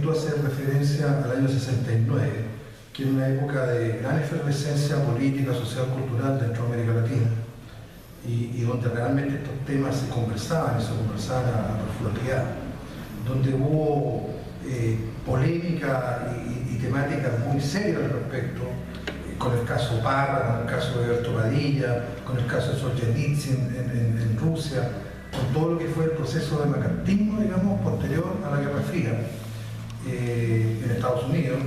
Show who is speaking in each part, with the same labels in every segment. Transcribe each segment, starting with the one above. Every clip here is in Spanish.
Speaker 1: permito hacer referencia al año 69, que era una época de gran efervescencia política, social, cultural dentro de América Latina, y donde realmente estos temas se conversaban a profundidad, donde hubo polémica y temáticas muy serias al respecto, con el caso Parra, con el caso de Alberto Padilla, con el caso de Solzhenitsyn en Rusia, con todo lo que fue el proceso de macartismo, digamos, posterior a la Guerra Fría en Estados Unidos,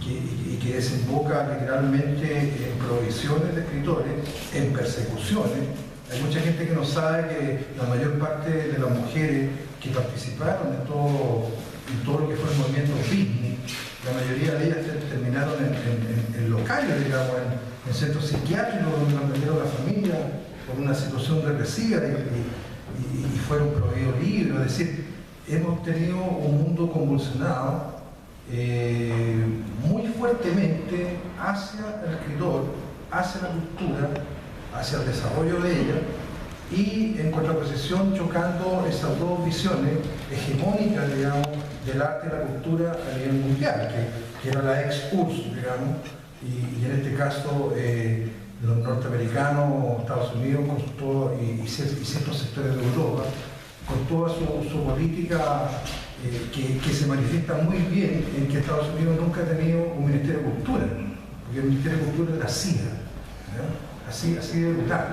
Speaker 1: y que desemboca literalmente en prohibiciones de escritores, en persecuciones. Hay mucha gente que no sabe que la mayor parte de las mujeres que participaron en todo lo que fue el movimiento Britney, la mayoría de ellas terminaron en locales, digamos, en centros psiquiátricos donde mantuvieron la familia por una situación represiva y fueron prohibidos libros. Es decir, hemos tenido un mundo convulsionado muy fuertemente hacia el escritor, hacia la cultura, hacia el desarrollo de ella, y en contraposición chocando esas dos visiones hegemónicas, digamos, del arte y la cultura a nivel mundial, que era la ex-URSS, digamos, y en este caso los norteamericanos, Estados Unidos, con todo, y ciertos sectores de Europa, con toda su política que se manifiesta muy bien en que Estados Unidos nunca ha tenido un Ministerio de Cultura, porque el Ministerio de Cultura es la CIA, ¿no? Así de brutal,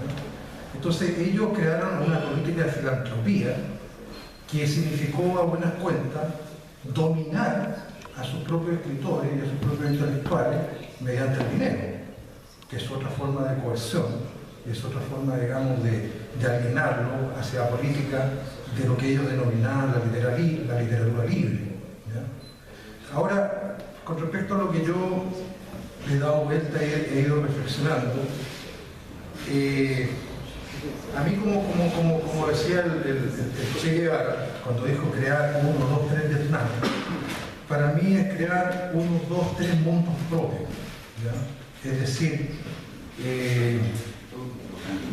Speaker 1: ¿no? Entonces ellos crearon una política de filantropía que significó a buenas cuentas dominar a sus propios escritores y a sus propios intelectuales mediante el dinero, que es otra forma de coerción, es otra forma, digamos, de alienarlo hacia la política de lo que ellos denominaban la literatura libre, ¿ya? Ahora, con respecto a lo que yo le he dado vuelta y he ido reflexionando, a mí, como decía el Che Guevara, cuando dijo crear 1, 2, 3 Vietnam, para mí es crear 1, 2, 3 mundos propios, ¿ya? Es decir,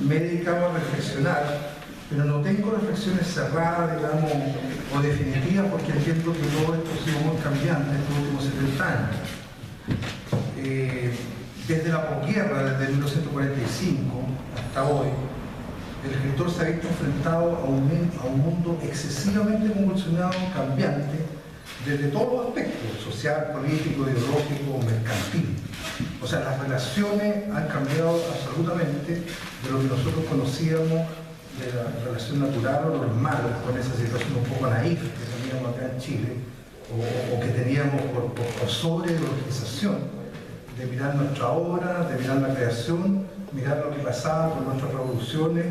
Speaker 1: me he dedicado a reflexionar, pero no tengo reflexiones cerradas, digamos, o definitivas, porque entiendo que todo esto ha sido muy cambiante en estos últimos 70 años. Desde la posguerra, desde 1945 hasta hoy, el escritor se ha visto enfrentado a un mundo excesivamente convulsionado, cambiante, desde todos los aspectos, social, político, ideológico, mercantil. O sea, las relaciones han cambiado absolutamente de lo que nosotros conocíamos de la relación natural o normal, con esa situación un poco naif que teníamos acá en Chile, o que teníamos por sobre-ideologización, de mirar nuestra obra, de mirar la creación, mirar lo que pasaba con nuestras producciones,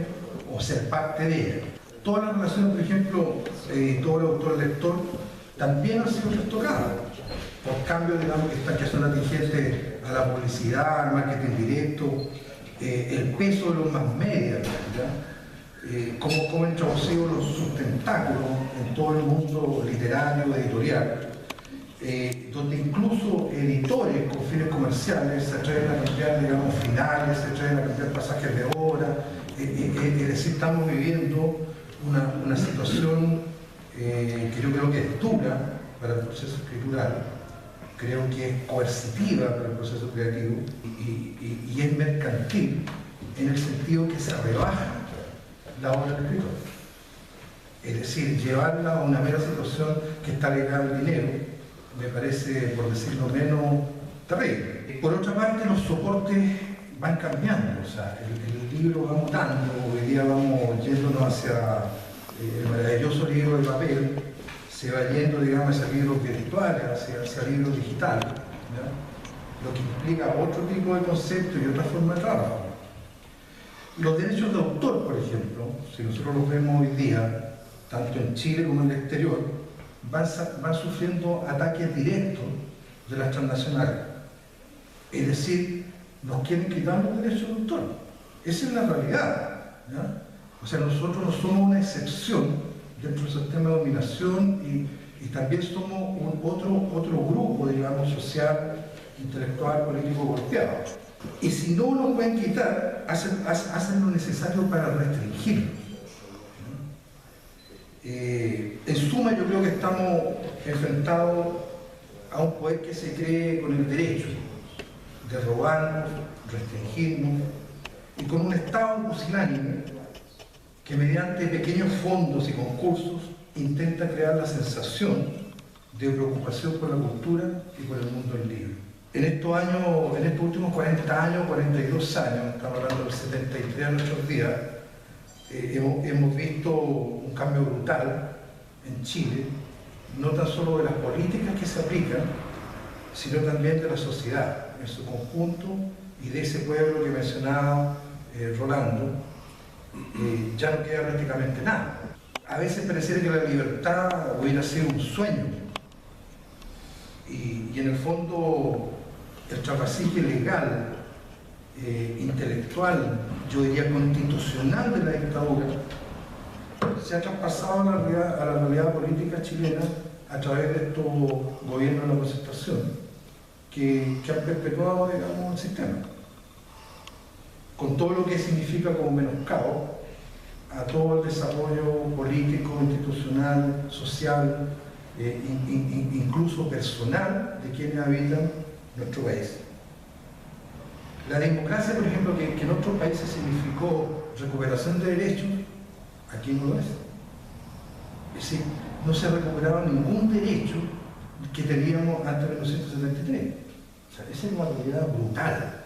Speaker 1: o ser parte de ella. Todas las relaciones, por ejemplo, editor, autor, lector, también han sido trastocadas por cambios, digamos, que son atingentes a la publicidad, al marketing directo, el peso de los más media, cómo han introducido sus tentáculos en todo el mundo literario, editorial, donde incluso editores con fines comerciales se atreven a cambiar, digamos, finales, se atreven a cambiar pasajes de obra. Es decir, estamos viviendo una situación que yo creo que es dura para el proceso escritural, creo que es coercitiva para el proceso creativo y es mercantil en el sentido que se rebaja la obra del escritor. Es decir, llevarla a una mera situación que está ligada al dinero me parece, por decirlo menos, terrible. Por otra parte, los soportes van cambiando, o sea, el libro va mutando, hoy día vamos yéndonos hacia el maravilloso libro de papel, se va yendo, digamos, hacia libros virtuales, hacia libros digitales, ¿ya? Lo que implica otro tipo de concepto y otra forma de trabajo. Los derechos de autor, por ejemplo, si nosotros los vemos hoy día, tanto en Chile como en el exterior, van sufriendo ataques directos de las transnacionales. Es decir, nos quieren quitar los derechos de autor. Esa es la realidad, ¿ya? O sea, nosotros no somos una excepción dentro del sistema de dominación y también somos otro grupo, digamos, social, intelectual, político golpeado. Y si no lo pueden quitar, hacen lo necesario para restringirlo. En suma, yo creo que estamos enfrentados a un poder que se cree con el derecho de robarnos, restringirnos, y con un Estado pusilánime que mediante pequeños fondos y concursos intenta crear la sensación de preocupación por la cultura y por el mundo del libro. En estos años, en estos últimos 40 años, 42 años, estamos hablando del 73 a nuestros días, hemos visto un cambio brutal en Chile, no tan solo de las políticas que se aplican, sino también de la sociedad en su conjunto y de ese pueblo que mencionaba Rolando. Ya no queda prácticamente nada. A veces pareciera que la libertad hubiera sido un sueño y en el fondo el trapacito legal, intelectual, yo diría constitucional de la dictadura, se ha traspasado a la realidad política chilena a través de estos gobiernos de la concertación que han perpetuado, digamos, el sistema, con todo lo que significa como menoscabo a todo el desarrollo político, institucional, social, incluso personal de quienes habitan nuestro país. La democracia, por ejemplo, que en otros países significó recuperación de derechos, aquí no lo es. Es decir, no se recuperaba ningún derecho que teníamos antes de 1973. O sea, esa es una realidad brutal,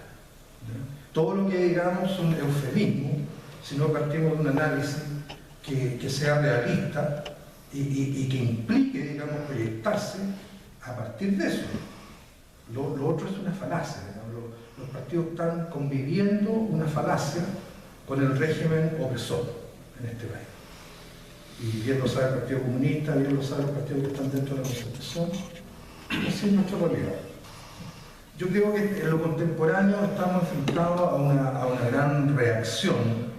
Speaker 1: ¿no? Todo lo que digamos son eufemismos, si no partimos de un análisis que sea realista y que implique, digamos, proyectarse a partir de eso. Lo otro es una falacia, digamos. Los partidos están conviviendo una falacia con el régimen opresor en este país. Y bien lo sabe el Partido Comunista, bien lo sabe los partidos que están dentro de la Concertación. Esa es nuestra realidad. Yo creo que en lo contemporáneo estamos enfrentados a una gran reacción,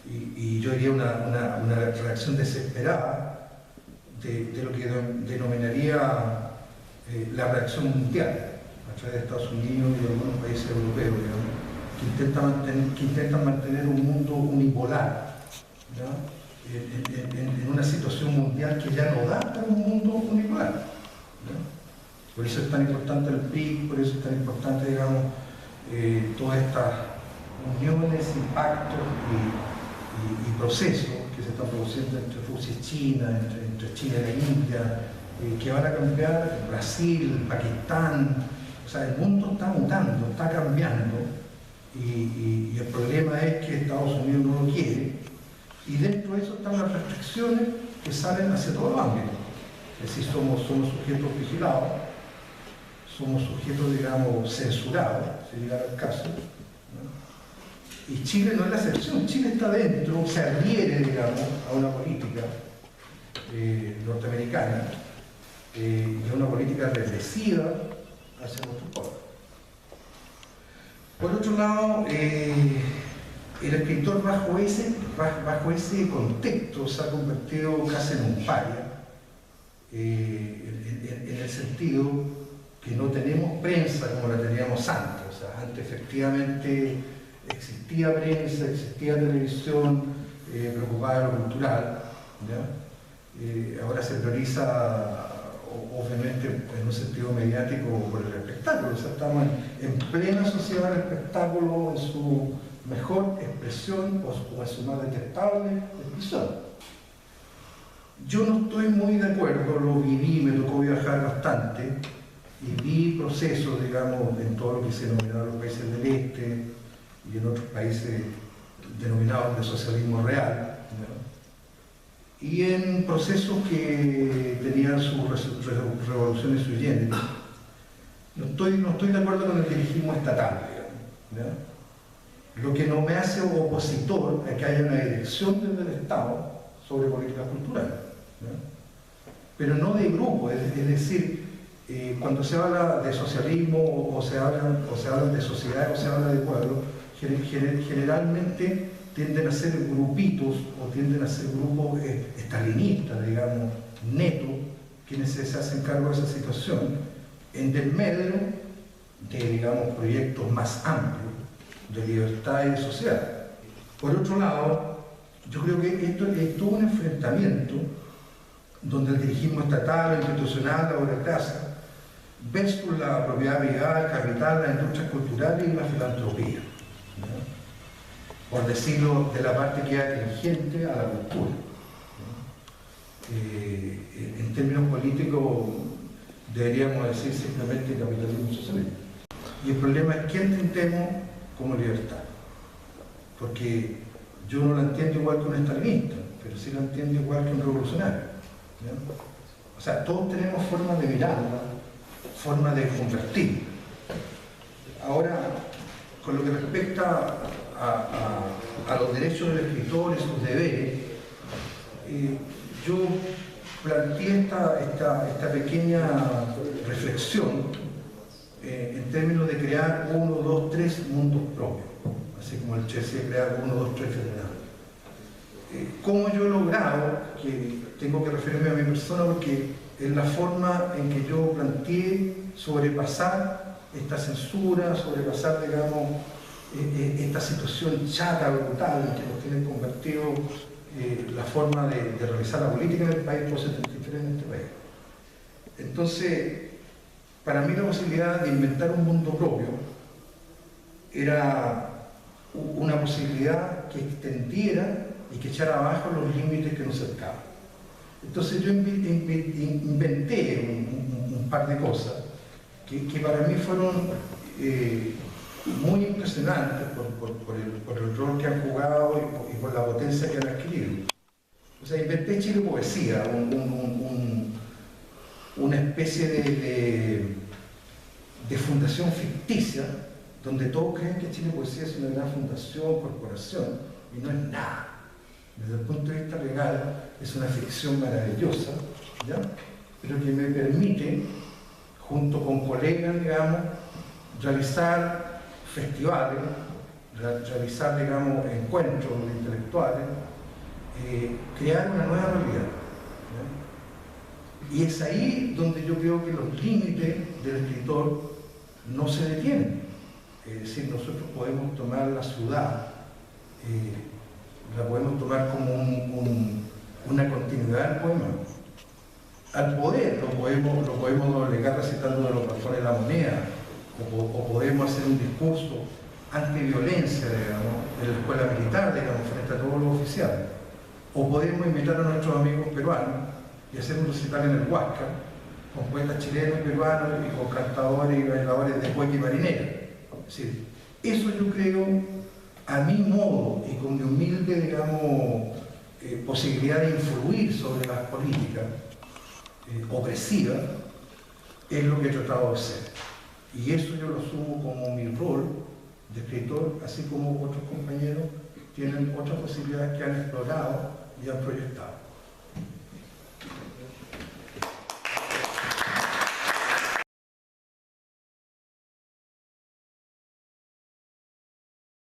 Speaker 1: y yo diría una reacción desesperada de lo que denominaría la reacción mundial a través de Estados Unidos y de algunos países europeos, digamos, que intentan mantener un mundo unipolar, ¿no? En una situación mundial que ya no da para un mundo unipolar, ¿no? Por eso es tan importante el PRI, por eso es tan importante, digamos, todas estas uniones, impactos y procesos que se están produciendo entre Rusia y China, entre China y la India, que van a cambiar Brasil, Pakistán. O sea, el mundo está mutando, está cambiando, y el problema es que Estados Unidos no lo quiere, y dentro de eso están las restricciones que salen hacia todos los ámbitos. Es decir, somos sujetos vigilados, somos sujetos, digamos, censurados, si llegara el caso, ¿no? Y Chile no es la excepción. Chile está dentro, se adhiere, digamos, a una política norteamericana, que es una política represiva hacia nuestro pueblo. Por otro lado, el escritor bajo ese contexto se ha convertido casi en un paria, en el sentido que no tenemos prensa como la teníamos antes. O sea, antes efectivamente existía prensa, existía televisión preocupada de lo cultural, ¿ya? Ahora se prioriza, obviamente, en un sentido mediático por el espectáculo. O sea, estamos en plena sociedad del espectáculo en su mejor expresión o en su más detestable expresión. Yo no estoy muy de acuerdo, lo viví, me tocó viajar bastante y vi procesos, digamos, en todo lo que se denominaron los países del este y en otros países denominados de socialismo real, ¿no? Y en procesos que tenían sus revoluciones sui generis. No estoy de acuerdo con el dirigismo estatal, digamos, ¿no? Lo que no me hace opositor es que haya una dirección desde el Estado sobre políticas culturales, ¿no? Pero no de grupo, es decir, cuando se habla de socialismo o se habla de sociedad o se habla de pueblo, generalmente tienden a ser grupitos o tienden a ser grupos estalinistas, digamos, netos, quienes se hacen cargo de esa situación, en desmedro de, digamos, proyectos más amplios de libertad y de sociedad. Por otro lado, yo creo que esto es todo un enfrentamiento donde el dirigismo estatal, institucional, la burocracia, versus la propiedad privada, el capital, las industrias culturales y la filantropía, ¿no? Por decirlo de la parte que es tangente a la cultura, ¿no? En términos políticos deberíamos decir simplemente capitalismo socialista. Y el problema es qué entendemos como libertad, porque yo no la entiendo igual que un estalinista, pero sí la entiendo igual que un revolucionario, ¿no? O sea, todos tenemos formas de mirarla, forma de convertir. Ahora, con lo que respecta a los derechos del escritor y sus deberes, yo planteé esta pequeña reflexión en términos de crear 1, 2, 3 mundos propios, así como el Che decía, crear 1, 2, 3 federales. ¿Cómo yo he logrado, que tengo que referirme a mi persona porque es la forma en que yo planteé sobrepasar esta censura, sobrepasar, digamos, esta situación chata, brutal, en que nos tienen convertido la forma de realizar la política en el país por 73 en este país. Entonces, para mí la posibilidad de inventar un mundo propio era una posibilidad que extendiera y que echara abajo los límites que nos cercaban. Entonces yo inventé un par de cosas que para mí fueron muy impresionantes por el rol que han jugado y por la potencia que han adquirido. O sea, inventé Chile Poesía, una especie de fundación ficticia donde todos creen que Chile Poesía es una gran fundación, corporación, y no es nada. Desde el punto de vista legal es una ficción maravillosa, ¿ya? Pero que me permite, junto con colegas, digamos, realizar festivales, realizar, digamos, encuentros intelectuales, crear una nueva realidad, ¿ya? Y es ahí donde yo creo que los límites del escritor no se detienen. Es decir, nosotros podemos tomar la ciudad, la podemos tomar como una continuidad del poema. Al poder lo podemos doblegar recitando de los razones de la moneda, o podemos hacer un discurso antiviolencia, digamos, en la escuela militar, digamos, frente a todos los oficiales. O podemos invitar a nuestros amigos peruanos y hacer un recital en el Huáscar, con poetas chilenos y peruanos y con cantadores y bailadores de cueca y marinera. Es decir, eso yo creo, a mi modo y con mi humilde, digamos, posibilidad de influir sobre las políticas opresivas, es lo que he tratado de hacer. Y eso yo lo asumo como mi rol de escritor, así como otros compañeros tienen otras posibilidades que han explorado y han proyectado.